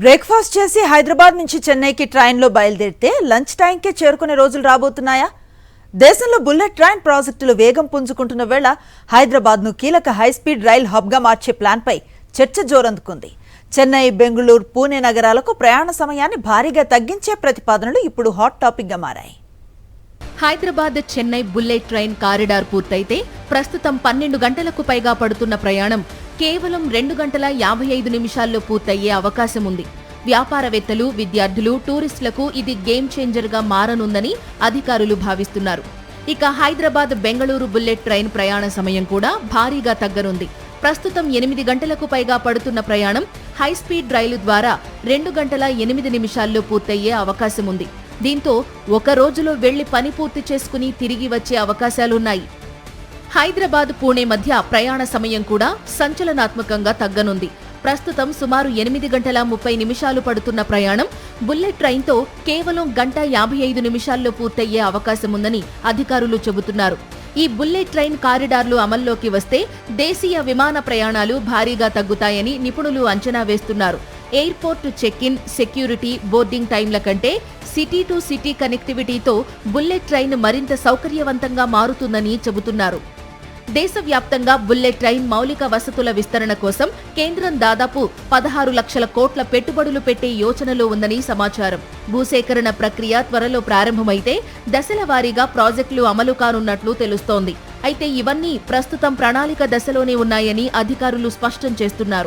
Breakfast చేసి హైదరాబాద్ నుంచి చెన్నైకి ట్రైన్లో బయలుదేరితే లంచ్ టైంకే చేరుకునే రోజులు రాబోతున్నాయా? దేశంలో బుల్లెట్ ట్రైన్ ప్రాజెక్టులు వేగం పుంజుకుంటున్న వేళ హైదరాబాద్ను కీలక హైస్పీడ్ రైల్ హబ్గా మార్చే ప్లాన్పై చర్చ జోరందుకుంది. చెన్నై, బెంగళూరు, పూణే నగరాలకు ప్రయాణ సమయాన్ని భారీగా తగ్గించే ప్రతిపాదనలు ఇప్పుడు హాట్ టాపిక్గా మారాయి. Hyderabad Chennai bullet train corridor పూర్తయితే ప్రస్తుతం 12 గంటలకు పైగా పడుతున్న ప్రయాణం కేవలం 2 గంటల 55 నిమిషాల్లో పూర్తయ్యే అవకాశం ఉంది. వ్యాపారవేత్తలు, విద్యార్థులు, టూరిస్టులకు ఇది గేమ్ చేంజర్గా మారనుందని అధికారులు భావిస్తున్నారు. ఇక హైదరాబాద్ బెంగళూరు బుల్లెట్ ట్రైన్ ప్రయాణ సమయం కూడా భారీగా తగ్గనుంది. ప్రస్తుతం 8 గంటలకు పైగా పడుతున్న ప్రయాణం హైస్పీడ్ రైలు ద్వారా 2 గంటల 8 నిమిషాల్లో పూర్తయ్యే అవకాశం ఉంది. దీంతో ఒక రోజులో వెళ్లి పని పూర్తి చేసుకుని తిరిగి వచ్చే అవకాశాలున్నాయి. హైదరాబాద్, పూణే మధ్య ప్రయాణ సమయం కూడా సంచలనాత్మకంగా తగ్గనుంది. ప్రస్తుతం సుమారు 8 గంటల 30 నిమిషాలు పడుతున్న ప్రయాణం బుల్లెట్ ట్రైన్తో కేవలం 1 గంట 55 నిమిషాల్లో పూర్తయ్యే అవకాశముందని అధికారులు చెబుతున్నారు. ఈ బుల్లెట్ ట్రైన్ కారిడార్లు అమల్లోకి వస్తే దేశీయ విమాన ప్రయాణాలు భారీగా తగ్గుతాయని నిపుణులు అంచనా వేస్తున్నారు. ఎయిర్పోర్ట్ చెక్-ఇన్, సెక్యూరిటీ, బోర్డింగ్ టైంల కంటే సిటీ టు సిటీ కనెక్టివిటీతో బుల్లెట్ ట్రైన్ మరింత సౌకర్యవంతంగా మారుతుందని చెబుతున్నారు. దేశవ్యాప్తంగా బుల్లెట్ ట్రైన్ మౌలిక వసతుల విస్తరణ కోసం కేంద్రం దాదాపు 16 లక్షల కోట్ల పెట్టుబడులు పెట్టే యోచనలో ఉందని సమాచారం. భూసేకరణ ప్రక్రియ త్వరలో ప్రారంభమైతే దశల వారీగా ప్రాజెక్టులు అమలు కానున్నట్లు తెలుస్తోంది. అయితే ఇవన్నీ ప్రస్తుతం ప్రణాళిక దశలోనే ఉన్నాయని అధికారులు స్పష్టం చేస్తున్నారు.